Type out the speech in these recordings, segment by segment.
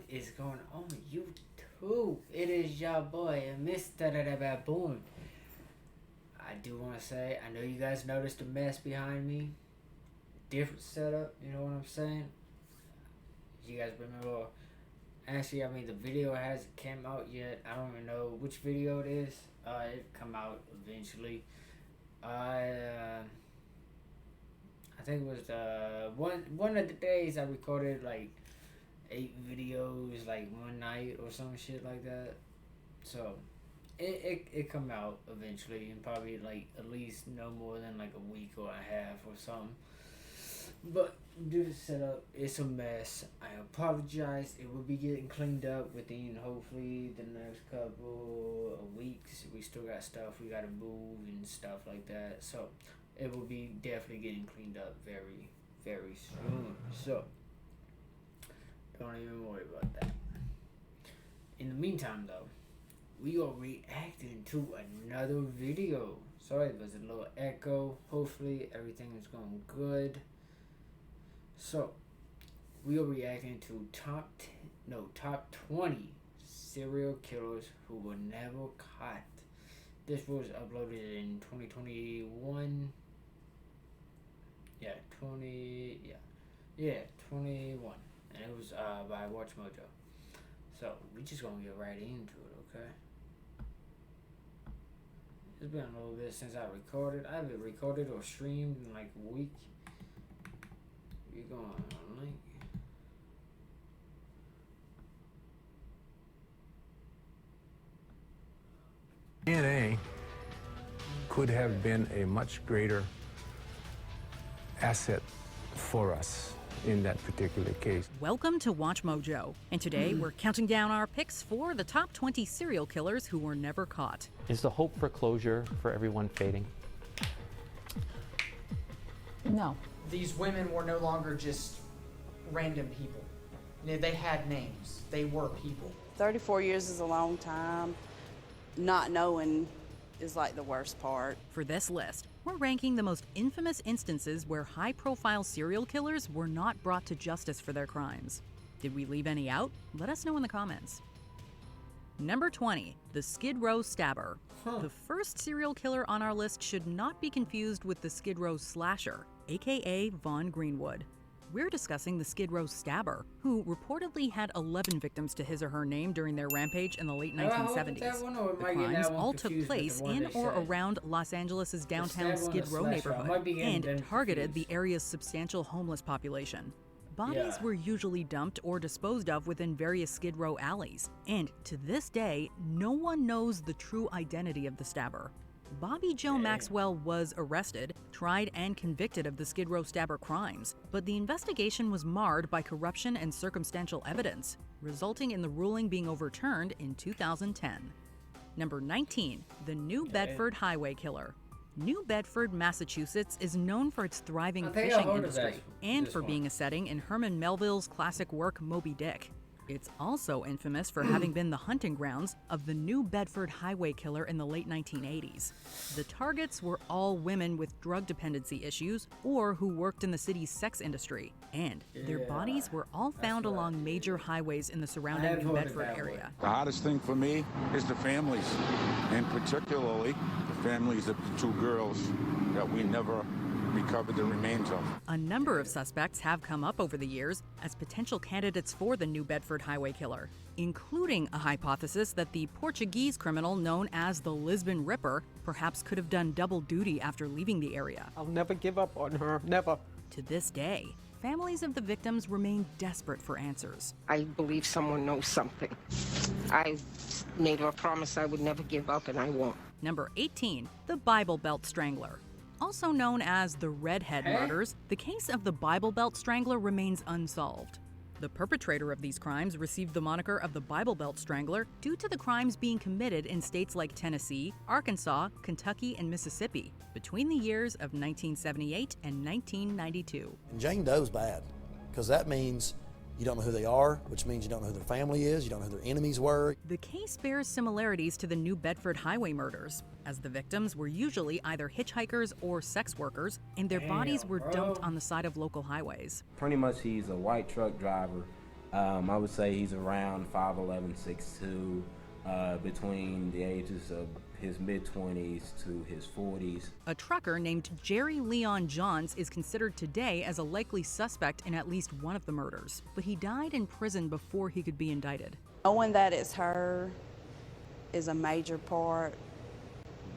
is going on YouTube? It is your boy, MrBaboon. I do want to say, I know you guys noticed the mess behind me. Different setup, you know what I'm saying? You guys remember? Actually, I mean, the video hasn't came out yet. I don't even know which video it is. It'll come out eventually. I think it was one of the days I recorded like 8 videos like one night or some shit like that. So it come out eventually in probably like at least no more than like a week or a half or something. But due to setup, it's a mess. I apologize. It will be getting cleaned up within hopefully the next couple of weeks. We still got stuff we gotta move and stuff like that. So it will be definitely getting cleaned up very, very soon. So don't even worry about that. In the meantime though, we are reacting to another video. Sorry, there was a little echo. Hopefully everything is going good. So, we are reacting to top 20 serial killers who were never caught. This was uploaded in 2021. Yeah, 21. And it was by Watch Mojo. So, we just gonna get right into it, okay? It's been a little bit since I recorded. I haven't recorded or streamed in like a week. We're going on link. DNA could have been a much greater asset for us in that particular case. Welcome to Watch Mojo, and today we're counting down our picks for the top 20 serial killers who were never caught. Is the hope for closure for everyone fading? No. These women were no longer just random people. They had names. They were people. 34 years is a long time. Not knowing is like the worst part. For this list, we're ranking the most infamous instances where high-profile serial killers were not brought to justice for their crimes. Did we leave any out? Let us know in the comments. Number 20, the Skid Row Stabber. The first serial killer on our list should not be confused with the Skid Row Slasher, aka Vaughn Greenwood. We're discussing the Skid Row Stabber, who reportedly had 11 victims to his or her name during their rampage in the late 1970s. The crimes all took place in or around Los Angeles' downtown Skid Row neighborhood and targeted the area's substantial homeless population. Bodies were usually dumped or disposed of within various Skid Row alleys, and to this day, no one knows the true identity of the stabber. Bobby Joe Maxwell was arrested, tried, and convicted of the Skid Row Stabber crimes, but the investigation was marred by corruption and circumstantial evidence, resulting in the ruling being overturned in 2010. Number 19, the New Bedford Highway Killer. New Bedford, Massachusetts is known for its thriving fishing industry and for being a setting in Herman Melville's classic work Moby Dick. It's also infamous for having been the hunting grounds of the New Bedford Highway Killer in the late 1980s. The targets were all women with drug dependency issues or who worked in the city's sex industry, and their bodies were all found along major highways in the surrounding New Bedford area. The hardest thing for me is the families, and particularly the families of the 2 girls that we never recovered the remains of. A number of suspects have come up over the years as potential candidates for the New Bedford Highway Killer, including a hypothesis that the Portuguese criminal known as the Lisbon Ripper perhaps could have done double duty after leaving the area. I'll never give up on her, never. To this day, families of the victims remain desperate for answers. I believe someone knows something. I made her a promise I would never give up, and I won't. Number 18, the Bible Belt Strangler. Also known as the Redhead Murders, the case of the Bible Belt Strangler remains unsolved. The perpetrator of these crimes received the moniker of the Bible Belt Strangler due to the crimes being committed in states like Tennessee, Arkansas, Kentucky, and Mississippi between the years of 1978 and 1992. And Jane Doe's bad, because that means you don't know who they are, which means you don't know who their family is, you don't know who their enemies were. The case bears similarities to the New Bedford highway murders, as the victims were usually either hitchhikers or sex workers, and their bodies were dumped on the side of local highways. Pretty much he's a white truck driver I would say he's around 5'11", 6'2", between the ages of his mid-20s to his 40s. A trucker named Jerry Leon Johns is considered today as a likely suspect in at least one of the murders, but he died in prison before he could be indicted. Knowing that it's her is a major part,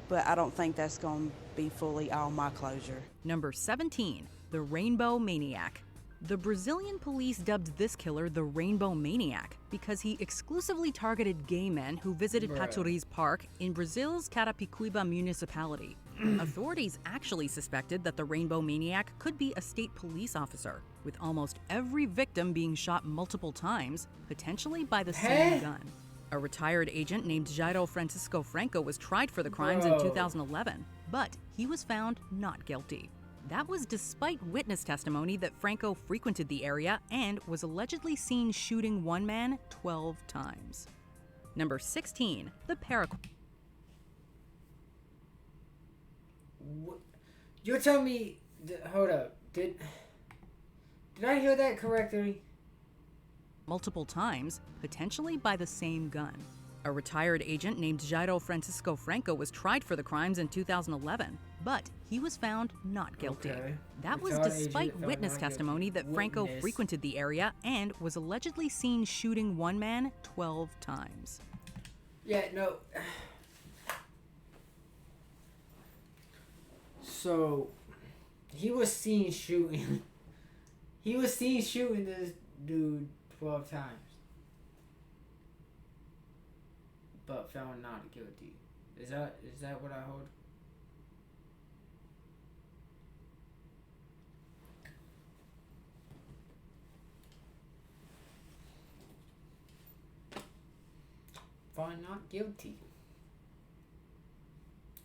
but I don't think that's going to be fully all my closure. Number 17, the Rainbow Maniac. The Brazilian police dubbed this killer the Rainbow Maniac because he exclusively targeted gay men who visited Paturi's Park in Brazil's Carapicuíba municipality. Authorities actually suspected that the Rainbow Maniac could be a state police officer, with almost every victim being shot multiple times, potentially by the same gun. A retired agent named Jairo Francisco Franco was tried for the crimes in 2011, but he was found not guilty. That was despite witness testimony that Franco frequented the area and was allegedly seen shooting one man 12 times. Number 16, the Paraquat. You're telling me... Hold up. Did I hear that correctly? Multiple times, potentially by the same gun. A retired agent named Jairo Francisco Franco was tried for the crimes in 2011, but he was found not guilty. Okay. That was despite witness testimony that Franco frequented the area and was allegedly seen shooting one man 12 times. Yeah, no. So, he was seen shooting. He was seen shooting this dude 12 times. But found not guilty. Is that what I hold? Found not guilty.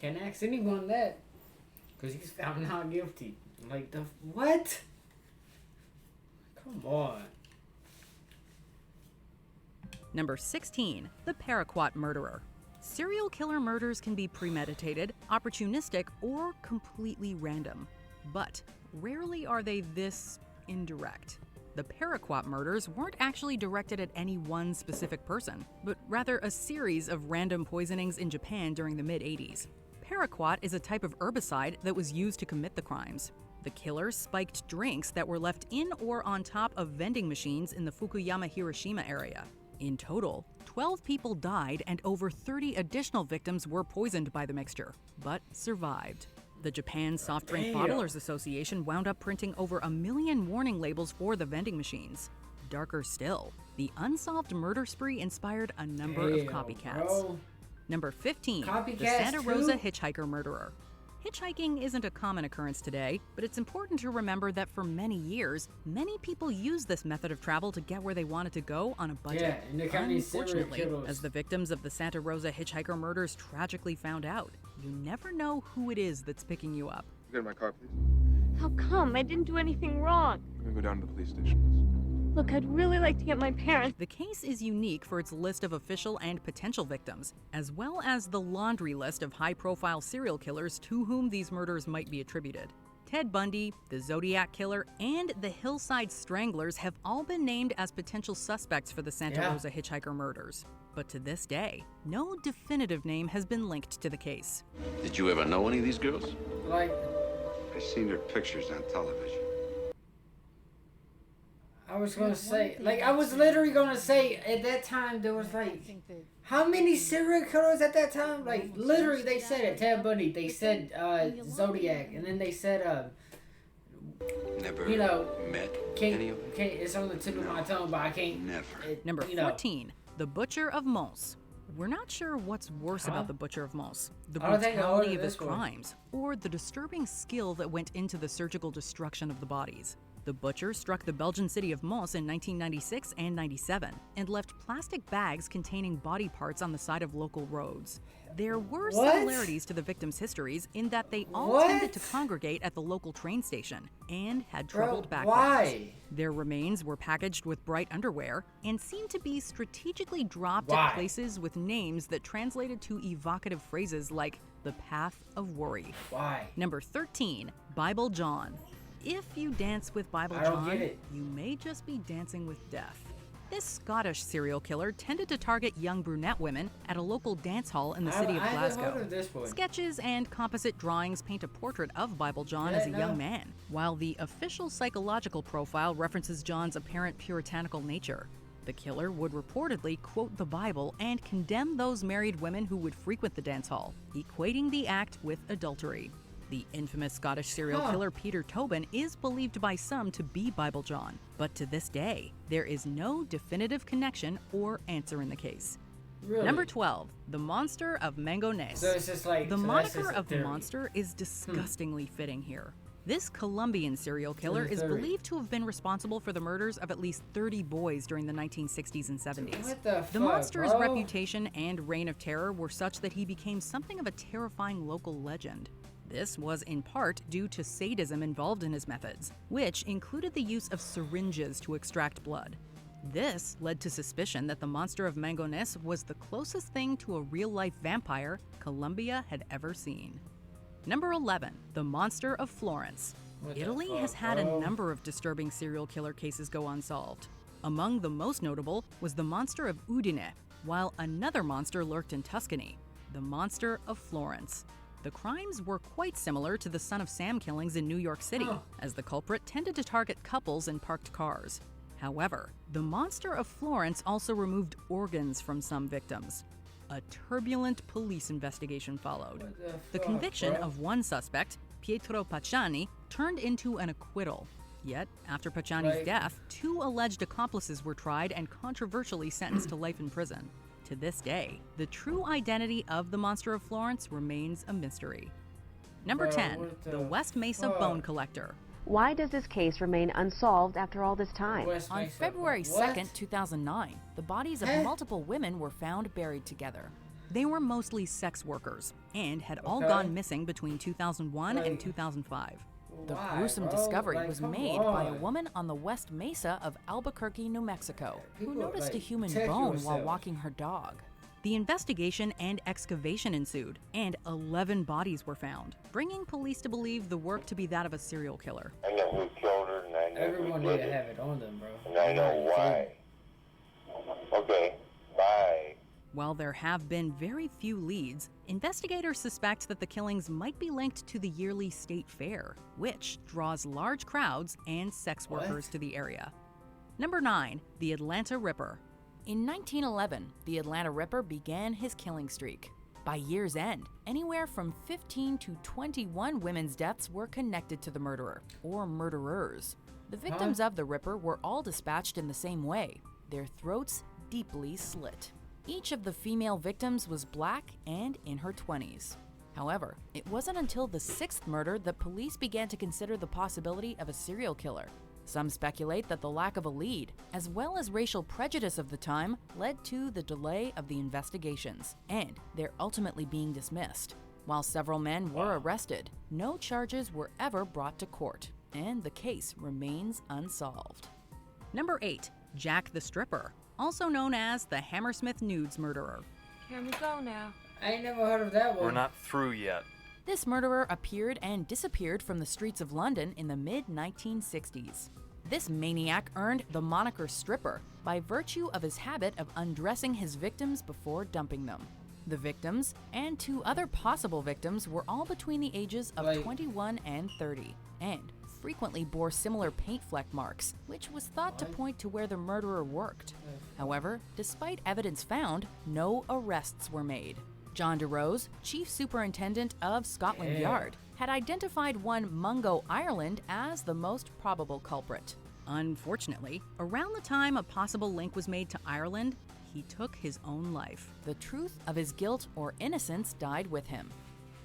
Can't ask anyone that. Because he's found not guilty. Like, the what? Come on. Number 16, the Paraquat murderer. Serial killer murders can be premeditated, opportunistic, or completely random. But rarely are they this indirect. The Paraquat murders weren't actually directed at any one specific person, but rather a series of random poisonings in Japan during the mid-80s. Paraquat is a type of herbicide that was used to commit the crimes. The killer spiked drinks that were left in or on top of vending machines in the Fukuyama, Hiroshima area. In total, 12 people died and over 30 additional victims were poisoned by the mixture, but survived. The Japan Soft Drink Bottlers Association wound up printing over 1 million warning labels for the vending machines. Darker still, the unsolved murder spree inspired a number of copycats. Bro. Number 15, Copycats the Santa Rosa too? hitchhiker murderer. Hitchhiking isn't a common occurrence today, but it's important to remember that for many years, many people used this method of travel to get where they wanted to go on a budget. Yeah, and they kind of Unfortunately, serial killers. as the victims of the Santa Rosa hitchhiker murders tragically found out, you never know who it is that's picking you up. Get in my car, please. How come? I didn't do anything wrong. I'm gonna go down to the police station. Look, I'd really like to get my parents. The case is unique for its list of official and potential victims, as well as the laundry list of high-profile serial killers to whom these murders might be attributed. Ted Bundy, the Zodiac Killer, and the Hillside Stranglers have all been named as potential suspects for the Santa Rosa hitchhiker murders. But to this day, no definitive name has been linked to the case. Did you ever know any of these girls? Like, I've seen their pictures on television. I was gonna say, like, I was literally gonna say, at that time, there was, like, how many serial killers at that time? Like, literally, they said it, Ted Bundy, they said, Zodiac, and then they said, Never you know, met any of them? it's on the tip of my tongue, but I can't. Never. Number 14, the Butcher of Mons. We're not sure what's worse about the Butcher of Mons, the I don't think I brutality ordered of his this one. crimes, or the disturbing skill that went into the surgical destruction of the bodies. The butcher struck the Belgian city of Mons in 1996 and 97 and left plastic bags containing body parts on the side of local roads. There were similarities to the victims' histories in that they all tended to congregate at the local train station and had troubled backgrounds. Why? Their remains were packaged with bright underwear and seemed to be strategically dropped at places with names that translated to evocative phrases like the Path of Worry. Why? Number 13, Bible John. If you dance with Bible I don't John, get it. you may just be dancing with death. This Scottish serial killer tended to target young brunette women at a local dance hall in the city of I haven't Glasgow. heard of this one. Sketches and composite drawings paint a portrait of Bible John as a young man, while the official psychological profile references John's apparent puritanical nature. The killer would reportedly quote the Bible and condemn those married women who would frequent the dance hall, equating the act with adultery. The infamous Scottish serial killer Peter Tobin is believed by some to be Bible John, but to this day, there is no definitive connection or answer in the case. Really? Number 12, the Monster of Mango Ness. So it's just like the so that's moniker just a of theory. monster is disgustingly fitting here. This Colombian serial killer It's a is theory. believed to have been responsible for the murders of at least 30 boys during the 1960s and 70s. What the fuck, monster's bro? reputation and reign of terror were such that he became something of a terrifying local legend. This was in part due to sadism involved in his methods, which included the use of syringes to extract blood. This led to suspicion that the monster of Mango Ness was the closest thing to a real-life vampire Colombia had ever seen. Number 11, the Monster of Florence. What the Italy fuck, has had bro? a number of disturbing serial killer cases go unsolved. Among the most notable was the monster of Udine, while another monster lurked in Tuscany, the Monster of Florence. The crimes were quite similar to the Son of Sam killings in New York City, as the culprit tended to target couples in parked cars. However, the Monster of Florence also removed organs from some victims. A turbulent police investigation followed. The conviction of one suspect, Pietro Pacciani, turned into an acquittal. Yet, after Pacciani's death, 2 alleged accomplices were tried and controversially sentenced to life in prison. To this day, the true identity of the Monster of Florence remains a mystery. Number 10, the West Mesa Bone Collector. Why does this case remain unsolved after all this time? On February 2nd, 2009, the bodies of multiple women were found buried together. They were mostly sex workers and had all gone missing between 2001 and 2005. The gruesome discovery was made by a woman on the West Mesa of Albuquerque, New Mexico, who noticed a human bone while walking her dog. The investigation and excavation ensued, and 11 bodies were found, bringing police to believe the work to be that of a serial killer. I know who killed her, and I know Everyone who need did to it, have it on them, bro. and I know why. Okay, bye. While there have been very few leads, investigators suspect that the killings might be linked to the yearly state fair, which draws large crowds and sex workers to the area. Number 9, the Atlanta Ripper. In 1911, the Atlanta Ripper began his killing streak. By year's end, anywhere from 15 to 21 women's deaths were connected to the murderer, or murderers. The victims of the Ripper were all dispatched in the same way, their throats deeply slit. Each of the female victims was black and in her 20s. However, it wasn't until the 6th murder that police began to consider the possibility of a serial killer. Some speculate that the lack of a lead, as well as racial prejudice of the time, led to the delay of the investigations, and their ultimately being dismissed. While several men were arrested, no charges were ever brought to court, and the case remains unsolved. Number 8, Jack the Stripper, also known as the Hammersmith Nudes murderer. Can we go now? I ain't never heard of that one. We're not through yet. This murderer appeared and disappeared from the streets of London in the mid-1960s. This maniac earned the moniker Stripper by virtue of his habit of undressing his victims before dumping them. The victims, and 2 other possible victims, were all between the ages of 21 and 30, and frequently bore similar paint fleck marks, which was thought to point to where the murderer worked. However, despite evidence found, no arrests were made. John DeRose, chief superintendent of Scotland Yard, had identified one Mungo, Ireland as the most probable culprit. Unfortunately, around the time a possible link was made to Ireland, he took his own life. The truth of his guilt or innocence died with him.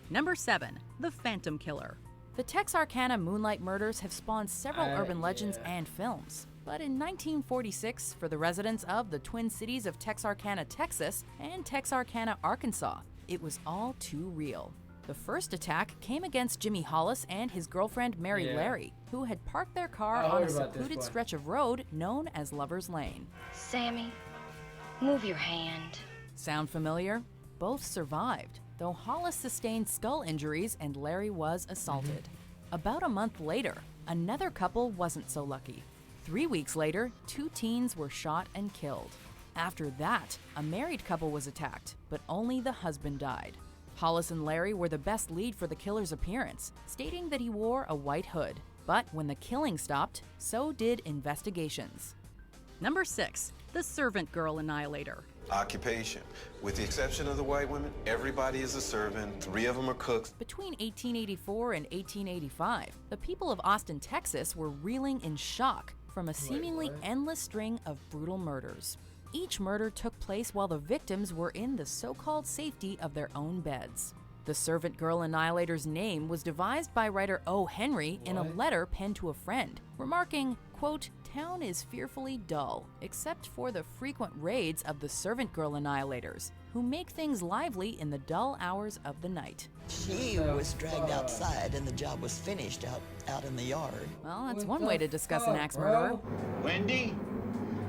Number 7, the Phantom Killer. The Texarkana moonlight murders have spawned several urban legends and films. But in 1946, for the residents of the Twin Cities of Texarkana, Texas, and Texarkana, Arkansas, it was all too real. The first attack came against Jimmy Hollis and his girlfriend Mary Larry, who had parked their car on a secluded stretch of road known as Lover's Lane. Sammy, move your hand. Sound familiar? Both survived, though Hollis sustained skull injuries and Larry was assaulted. About a month later, another couple wasn't so lucky. 3 weeks later, 2 teens were shot and killed. After that, a married couple was attacked, but only the husband died. Hollis and Larry were the best lead for the killer's appearance, stating that he wore a white hood. But when the killing stopped, so did investigations. Number 6. The Servant Girl Annihilator. Occupation. With the exception of the white women, everybody is a servant. 3 of them are cooks. Between 1884 and 1885, the people of Austin, Texas were reeling in shock from a seemingly endless string of brutal murders. Each murder took place while the victims were in the so-called safety of their own beds. The Servant Girl Annihilator's name was devised by writer O. Henry in a letter penned to a friend, remarking, quote, "Town is fearfully dull, except for the frequent raids of the Servant Girl Annihilators, who make things lively in the dull hours of the night." She was dragged outside and the job was finished out in the yard. Well, that's one way to discuss an axe murderer. Wendy,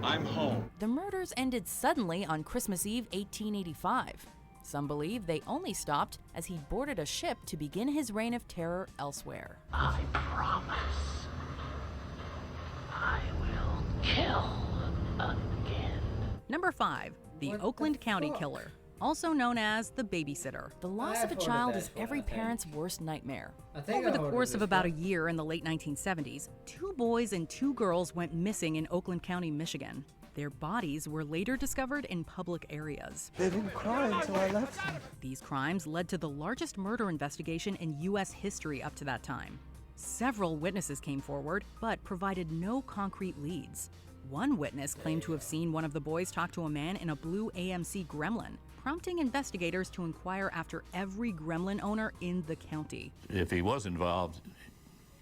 I'm home. The murders ended suddenly on Christmas Eve 1885. Some believe they only stopped as he boarded a ship to begin his reign of terror elsewhere. I promise I will kill again. Number 5. The Oakland County Killer, also known as the babysitter. The loss of a child is every parent's worst nightmare. Over the course of about a year in the late 1970s, 2 boys and 2 girls went missing in Oakland County, Michigan. Their bodies were later discovered in public areas. They didn't cry until I left them. These crimes led to the largest murder investigation in U.S. history up to that time. Several witnesses came forward, but provided no concrete leads. One witness claimed to have seen one of the boys talk to a man in a blue AMC Gremlin, prompting investigators to inquire after every Gremlin owner in the county. If he was involved,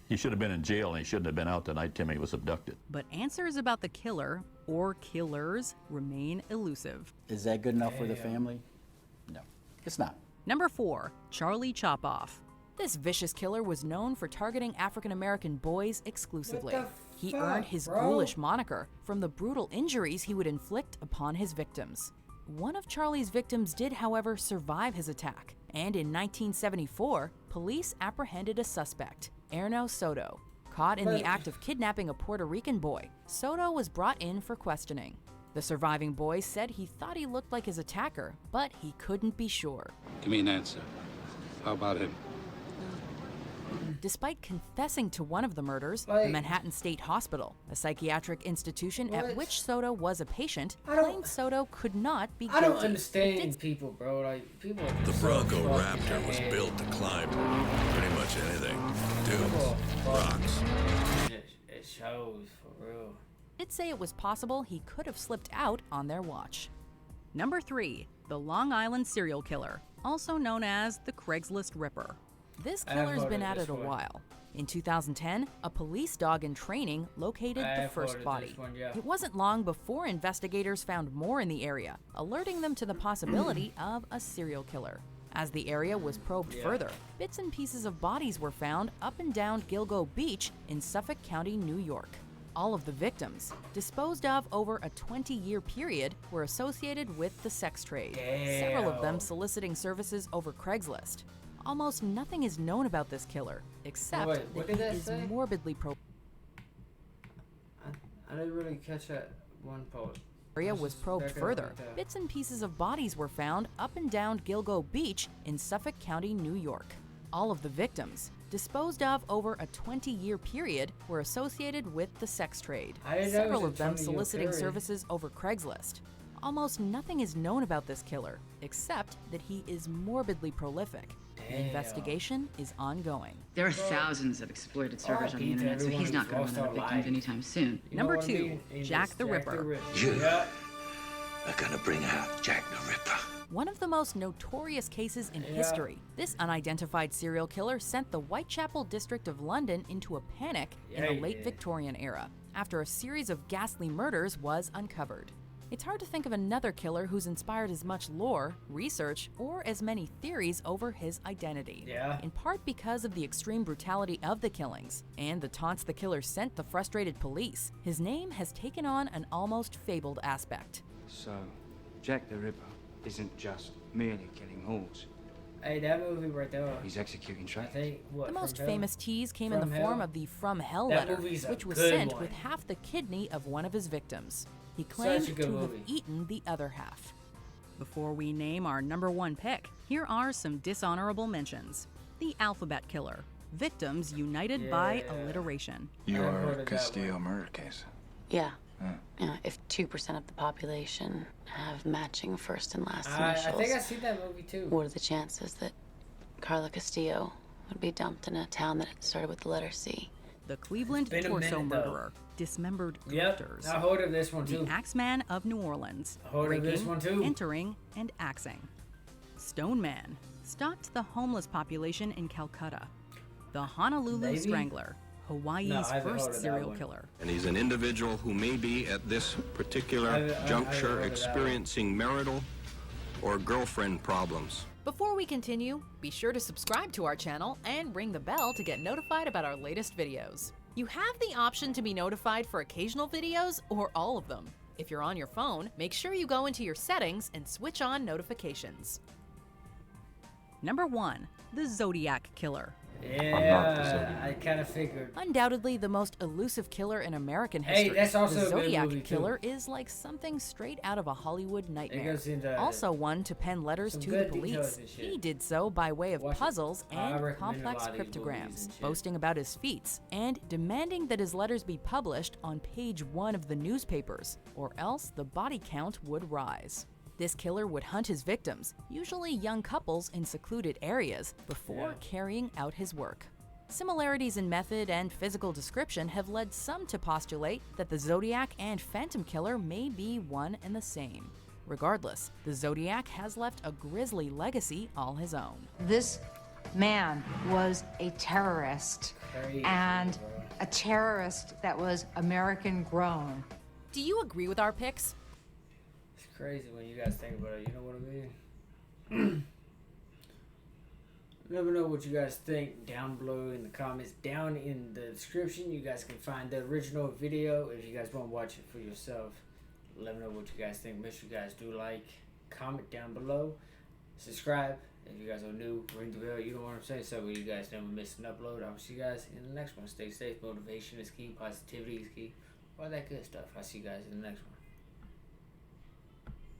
he should have been in jail and he shouldn't have been out the night Timmy was abducted. But answers about the killer, or killers, remain elusive. Is that good enough for the family? No, it's not. Number 4. Charlie Chopoff. This vicious killer was known for targeting African-American boys exclusively. He earned his ghoulish moniker from the brutal injuries he would inflict upon his victims. One of Charlie's victims did, however, survive his attack, and in 1974, police apprehended a suspect, Erno Soto. Caught in the act of kidnapping a Puerto Rican boy, Soto was brought in for questioning. The surviving boy said he thought he looked like his attacker, but he couldn't be sure. Give me an answer. How about him? Despite confessing to one of the murders, the Manhattan State Hospital, a psychiatric institution at which Soto was a patient, claimed Soto could not be guilty. I don't understand people, bro. Like, people are The Bronco Raptor was built to climb pretty much anything. Dunes, rocks. It shows, for real. Did say it was possible he could have slipped out on their watch. Number 3. The Long Island Serial Killer, also known as the Craigslist Ripper. This killer's been at it a while. In 2010, a police dog in training located the first body. It wasn't long before investigators found more in the area, alerting them to the possibility of a serial killer. As the area was probed further, bits and pieces of bodies were found up and down Gilgo Beach in Suffolk County, New York. All of the victims, disposed of over a 20-year period, were associated with the sex trade, several of them soliciting services over Craigslist. Almost nothing is known about this killer, except that he is morbidly I didn't really catch that one part. Area was probed further. Bits and pieces of bodies were found up and down Gilgo Beach in Suffolk County, New York. All of the victims, disposed of over a 20-year period, were associated with the sex trade, several of them soliciting services over Craigslist. Almost nothing is known about this killer, except that he is morbidly prolific. The investigation is ongoing. There are thousands of exploited servers on the internet, so he's not going to run out of victims anytime soon. Number 2, Jack the Ripper. You are gonna bring out Jack the Ripper. One of the most notorious cases in history, this unidentified serial killer sent the Whitechapel district of London into a panic in the late Victorian era, after a series of ghastly murders was uncovered. It's hard to think of another killer who's inspired as much lore, research, or as many theories over his identity. In part because of the extreme brutality of the killings, and the taunts the killer sent the frustrated police, his name has taken on an almost fabled aspect. So, Jack the Ripper isn't just merely killing whores. Hey, that movie right there. He's executing I Trent. think what? The most From Hell? famous tease came in From the Hell? form of the From Hell That letter, movie's a which was good sent one. with half the kidney of one of his victims. He claimed Such a good to have movie. eaten the other half. Before we name our number one pick, here are some dishonorable mentions. The Alphabet Killer. Victims united by alliteration. Your Castillo murder case. Yeah. If 2% of the population have matching first and last I initials, think I've seen that movie too. what are the chances that Carla Castillo would be dumped in a town that started with the letter C? The Cleveland Been a Torso minute, though. Murderer. Dismembered Yep, grifters. I heard of this one too. The Axeman of New Orleans. Heard of this Breaking, one too. entering, and axing. Stone Man. Stalked the homeless population in Calcutta. The Honolulu Maybe? Strangler. Hawaii's I haven't heard first of that serial one. killer. And he's an individual who may be at this particular I haven't heard juncture of that one. experiencing marital or girlfriend problems. Before we continue, be sure to subscribe to our channel and ring the bell to get notified about our latest videos. You have the option to be notified for occasional videos or all of them. If you're on your phone, make sure you go into your settings and switch on notifications. Number 1. The Zodiac Killer. Yeah, I kind of figured. Undoubtedly the most elusive killer in American Hey, history. that's also the a good Zodiac movie, too. Killer is like something straight out of a Hollywood nightmare. goes into Also one to pen letters some to the good details police. and shit. He did so by way of Watch it. puzzles I and recommend a complex lot of these movies cryptograms, and shit. boasting about his feats and demanding that his letters be published on page 1 of the newspapers, or else the body count would rise. This killer would hunt his victims, usually young couples in secluded areas, before carrying out his work. Similarities in method and physical description have led some to postulate that the Zodiac and Phantom Killer may be one and the same. Regardless, the Zodiac has left a grisly legacy all his own. This man was a terrorist, and a terrorist that was American grown. Do you agree with our picks? It's crazy when you guys think about it. You know what I mean? Let me know what you guys think down below in the comments. Down in the description, you guys can find the original video if you guys want to watch it for yourself. Let me know what you guys think. Make sure you guys do like, comment down below, subscribe. If you guys are new, ring the bell. You know what I'm saying? So you guys never miss an upload. I'll see you guys in the next one. Stay safe. Motivation is key. Positivity is key. All that good stuff. I'll see you guys in the next one.